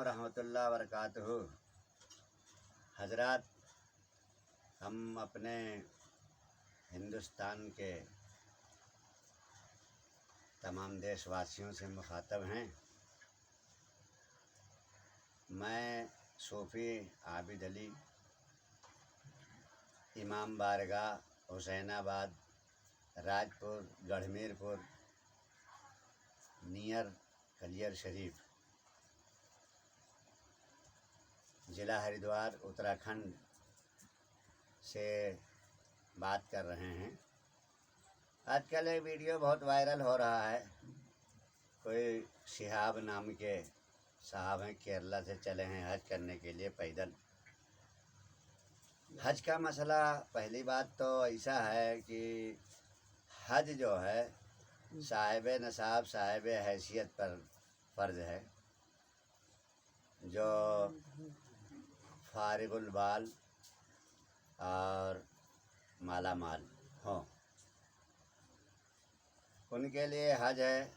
वरहमतुल्लाहि वबरकातुहू। हजरात, हम अपने हिंदुस्तान के तमाम देशवासियों से मुखातब हैं। मैं सूफ़ी आबिद अली, इमाम बारगाह, हुसैनाबाद, राजपुर, गढ़मीरपुर, नियर कलियर शरीफ, ज़िला हरिद्वार, उत्तराखंड से बात कर रहे हैं। आजकल एक वीडियो बहुत वायरल हो रहा है। कोई शिहाब नाम के साहब हैं, केरला से चले हैं हज करने के लिए पैदल। हज का मसला, पहली बात तो ऐसा है कि हज जो है साहिब नसाब, साहिब हैसियत पर फ़र्ज़ है। जो फारिगुल बाल और माला माल हों, उनके लिए हज है।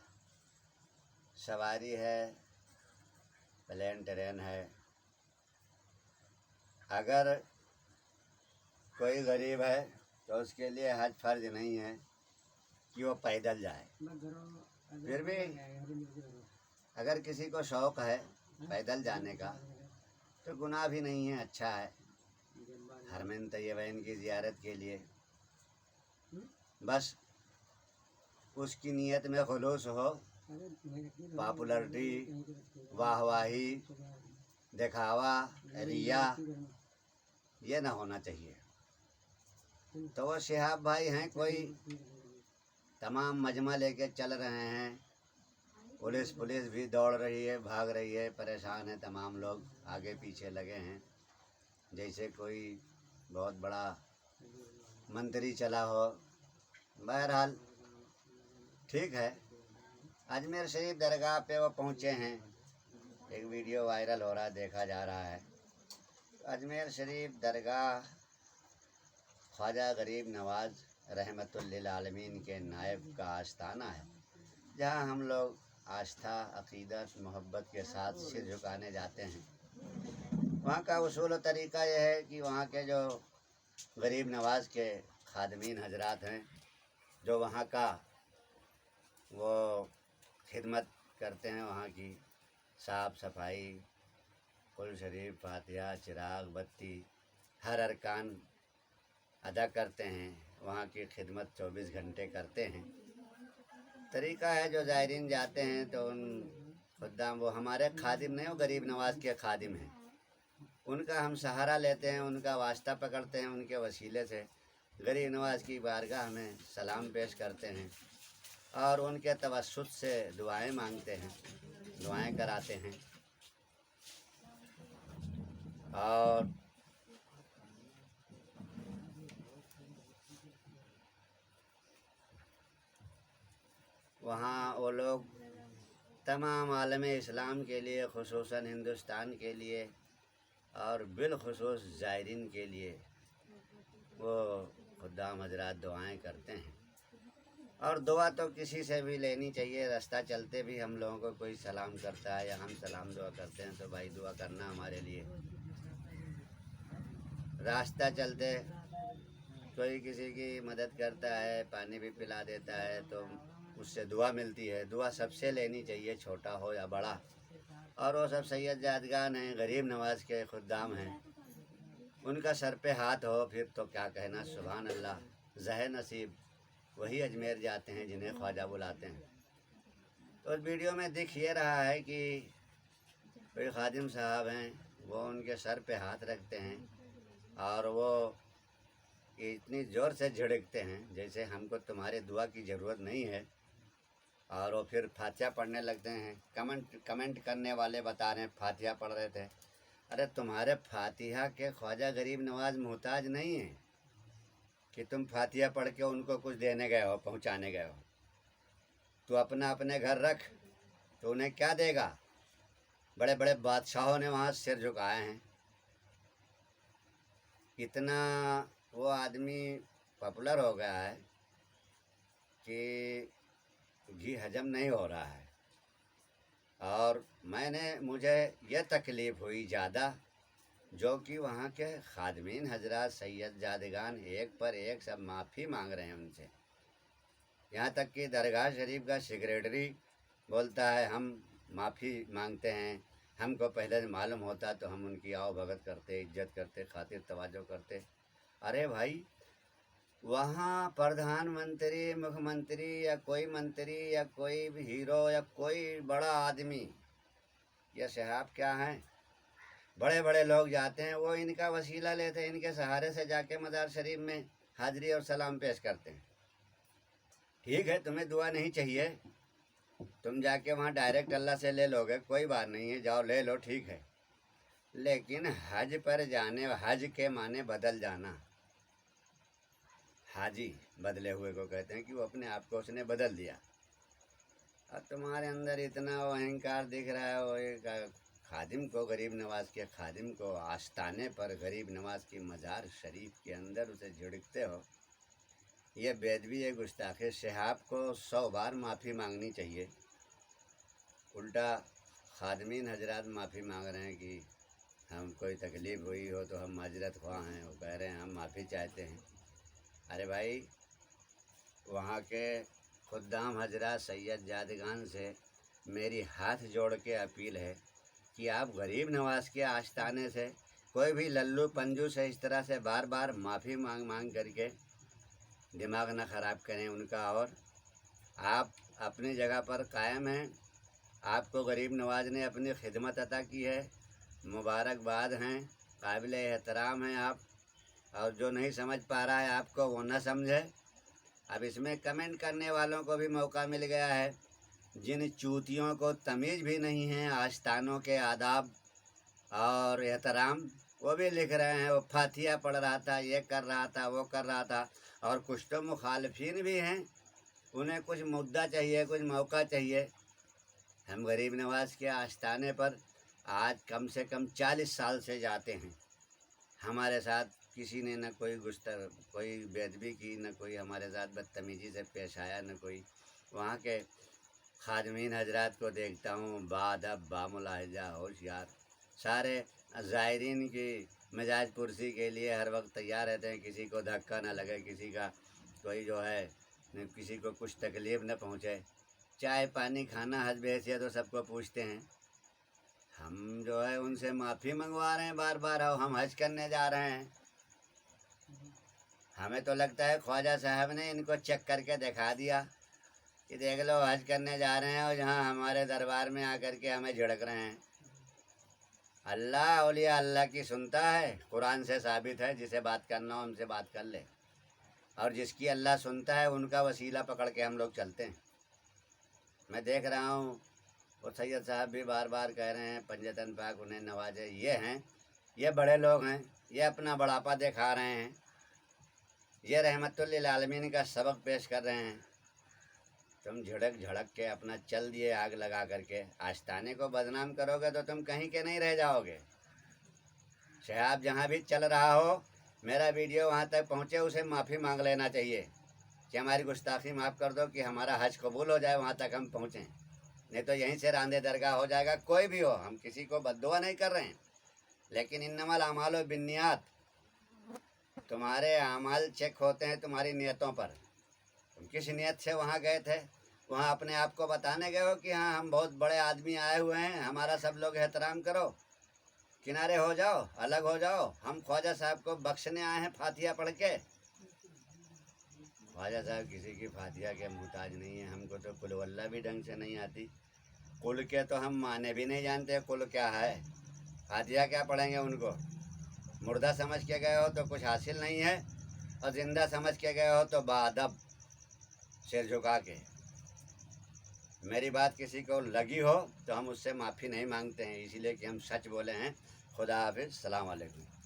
सवारी है, प्लेन ट्रेन है। अगर कोई गरीब है तो उसके लिए हज फ़र्ज नहीं है कि वो पैदल जाए। फिर भी अगर किसी को शौक़ है पैदल जाने का तो गुनाह भी नहीं है, अच्छा है। हरमैन तैयबैन की ज़ियारत के लिए बस उसकी नीयत में खुलूस हो, पॉपुलरिटी, वाहवाही, दिखावा, रिया ये ना होना चाहिए। तो वो शिहाब भाई हैं, कोई तमाम मजमा लेके चल रहे हैं। पुलिस भी दौड़ रही है, भाग रही है, परेशान है। तमाम लोग आगे पीछे लगे हैं, जैसे कोई बहुत बड़ा मंत्री चला हो। बहरहाल ठीक है। अजमेर शरीफ दरगाह पे वो पहुँचे हैं। एक वीडियो वायरल हो रहा, देखा जा रहा है। अजमेर शरीफ दरगाह ख्वाजा गरीब नवाज़ रहमतुल लिल आलमीन के नायब का आस्थाना है, जहाँ हम लोग आस्था, अक़ीदत, मोहब्बत के साथ सिर झुकाने जाते हैं। वहाँ का उसूल और तरीक़ा यह है कि वहाँ के जो गरीब नवाज के खादमीन हजरात हैं, जो वहाँ का वो खिदमत करते हैं, वहाँ की साफ़ सफाई, कुल शरीफ, फातिहा, चिराग, बत्ती, हर अरकान अदा करते हैं। वहाँ की खिदमत 24 घंटे करते हैं। तरीक़ा है, जो ज़ायरीन जाते हैं तो उन खुद्दाम, वो हमारे खादिम नहीं, वो गरीब नवाज के खादिम हैं। उनका हम सहारा लेते हैं, उनका वास्ता पकड़ते हैं, उनके वसीले से गरीब नवाज की बारगाह में सलाम पेश करते हैं और उनके तवस्सुत से दुआएं मांगते हैं, दुआएं कराते हैं। और वहाँ वो लोग तमाम आलम इस्लाम के लिए, खुसूसन हिंदुस्तान के लिए और बिलखुसूस ज़ायरीन के लिए वो खुद्दाम हजरात दुआएं करते हैं। और दुआ तो किसी से भी लेनी चाहिए। रास्ता चलते भी हम लोगों को कोई सलाम करता है या हम सलाम दुआ करते हैं तो भाई दुआ करना हमारे लिए। रास्ता चलते कोई किसी की मदद करता है, पानी भी पिला देता है तो उससे दुआ मिलती है। दुआ सबसे लेनी चाहिए, छोटा हो या बड़ा। और वो सब सैयद जादगान हैं, गरीब नवाज के खुद्दाम हैं, उनका सर पे हाथ हो फिर तो क्या कहना। सुभान अल्लाह, ज़हे नसीब वही अजमेर जाते हैं जिन्हें ख्वाजा बुलाते हैं। तो उस वीडियो में दिख ये रहा है कि कोई खादिम साहब हैं, वो उनके सर पे हाथ रखते हैं और वो इतनी ज़ोर से झिड़कते हैं जैसे हमको तुम्हारे दुआ की ज़रूरत नहीं है। और वो फिर फातिहा पढ़ने लगते हैं। कमेंट करने वाले बता रहे हैं फातिहा पढ़ रहे थे। अरे तुम्हारे फातिहा के ख्वाजा गरीब नवाज मोहताज नहीं है कि तुम फातिहा पढ़ के उनको कुछ देने गए हो, पहुंचाने गए हो। तो अपना अपने घर रख, तो उन्हें क्या देगा। बड़े बड़े बादशाहों ने वहाँ सिर झुकाए हैं। इतना वो आदमी पॉपुलर हो गया है कि घी हजम नहीं हो रहा है। और मुझे यह तकलीफ़ हुई ज़्यादा, जो कि वहाँ के खादमीन हजरात सैयद जादगान एक पर एक सब माफ़ी मांग रहे हैं उनसे। यहाँ तक कि दरगाह शरीफ का सेक्रेटरी बोलता है हम माफ़ी मांगते हैं, हमको पहले मालूम होता तो हम उनकी आओ भगत करते, इज्जत करते, खातिर तवज्जो करते। अरे भाई, वहाँ प्रधानमंत्री, मुख्यमंत्री या कोई मंत्री या कोई भी हीरो या कोई बड़ा आदमी या साहब क्या हैं, बड़े बड़े लोग जाते हैं, वो इनका वसीला लेते हैं, इनके सहारे से जाके मज़ार शरीफ में हाजिरी और सलाम पेश करते हैं। ठीक है, तुम्हें दुआ नहीं चाहिए, तुम जाके वहाँ डायरेक्ट अल्लाह से ले लोगे, कोई बात नहीं है, जाओ ले लो, ठीक है। लेकिन हज पर जाने, हज के माने बदल जाना, हाजी बदले हुए को कहते हैं कि वो अपने आप को उसने बदल दिया। और तुम्हारे अंदर इतना वो अहंकार दिख रहा है, वो एक खादिम को, गरीब नवाज के खादिम को आस्ताने पर गरीब नवाज की मज़ार शरीफ के अंदर उसे झिड़कते हो। ये बेदबी है, गुस्ताखे। शहाब को 100 बार माफ़ी मांगनी चाहिए। उल्टा खादमीन हजरात माफ़ी मांग रहे हैं कि हम कोई तकलीफ़ हुई हो तो हम माजरत ख्वाह हैं, वो कह रहे हैं हम माफ़ी चाहते हैं। अरे भाई, वहाँ के खुद्दाम हजरात सैयद जादगान से मेरी हाथ जोड़ के अपील है कि आप गरीब नवाज के आस्ताने से कोई भी लल्लू पंजू से इस तरह से बार बार माफ़ी मांग करके दिमाग न ख़राब करें उनका। और आप अपनी जगह पर कायम हैं, आपको गरीब नवाज ने अपनी खिदमत अता की है, मुबारकबाद हैं, काबिल एहतराम हैं आप। और जो नहीं समझ पा रहा है आपको, वो न समझे। अब इसमें कमेंट करने वालों को भी मौका मिल गया है, जिन चूतियों को तमीज़ भी नहीं है आस्तानों के आदाब और एहतराम, वो भी लिख रहे हैं वो फातिया पढ़ रहा था, ये कर रहा था, वो कर रहा था। और कुछ तो मुखालफिन भी हैं, उन्हें कुछ मुद्दा चाहिए, कुछ मौका चाहिए। हम गरीब नवाज के आस्ताने पर आज कम से कम 40 साल से जाते हैं। हमारे साथ किसी ने न कोई बेदबी की, न कोई हमारे साथ बदतमीज़ी से पेश आया, न कोई। वहाँ के खादमीन हजरात को देखता हूँ बाअदब, बामुलाहिजा, होशियार, सारे ज़ायरीन की मिजाज पुरसी के लिए हर वक्त तैयार रहते हैं। किसी को धक्का न लगे, किसी का कोई जो है किसी को कुछ तकलीफ़ न पहुँचे। चाय पानी खाना हज बहैसियत तो सबको पूछते हैं। हम जो है उनसे माफ़ी मंगवा रहे हैं बार बार, और हम हज करने जा रहे हैं। हमें तो लगता है ख्वाजा साहब ने इनको चेक करके दिखा दिया कि देख लो हज करने जा रहे हैं, और जहाँ हमारे दरबार में आकर के हमें झिड़क रहे हैं। अल्लाह औलिया अल्लाह की सुनता है, कुरान से साबित है। जिसे बात करना हो हमसे बात कर ले, और जिसकी अल्लाह सुनता है उनका वसीला पकड़ के हम लोग चलते हैं। मैं देख रहा हूँ वो सैयद साहब भी बार बार कह रहे हैं पंजतन पाक उन्हें नवाजे। ये हैं, ये बड़े लोग हैं, ये अपना बड़ापा दिखा रहे हैं, ये रहमतुल लिल आलमीन का सबक पेश कर रहे हैं। तुम झड़क के अपना चल दिए आग लगा करके। आस्ताने को बदनाम करोगे तो तुम कहीं के नहीं रह जाओगे। शहाब जहाँ भी चल रहा हो, मेरा वीडियो वहाँ तक पहुँचे, उसे माफ़ी मांग लेना चाहिए कि हमारी गुस्ताखी माफ़ कर दो, कि हमारा हज कबूल हो जाए, वहाँ तक हम पहुँचें। नहीं तो यहीं से रांदे दरगाह हो जाएगा। कोई भी हो, हम किसी को बद्दुआ नहीं कर रहे हैं, लेकिन इन्नमल आमालु बिन्नियात, तुम्हारे आमाल चेक होते हैं तुम्हारी नियतों पर। तुम किस नियत से वहाँ गए थे? वहाँ अपने आप को बताने गए हो कि हाँ हम बहुत बड़े आदमी आए हुए हैं, हमारा सब लोग एहतराम करो, किनारे हो जाओ, अलग हो जाओ, हम ख्वाजा साहब को बख्शने आए हैं फातिया पढ़ के। ख्वाजा साहब किसी की फातिया के मुहताज नहीं है। हमको तो कुल वल्लाह भी ढंग से नहीं आती, कुल के तो हम माने भी नहीं जानते कुल क्या है। फातिया क्या पढ़ेंगे उनको? मुर्दा समझ के गए हो तो कुछ हासिल नहीं है, और ज़िंदा समझ के गए हो तो बाअदब सिर झुका के। मेरी बात किसी को लगी हो तो हम उससे माफ़ी नहीं मांगते हैं, इसीलिए कि हम सच बोले हैं। खुदा हाफिज़, सलाम अलैकुम।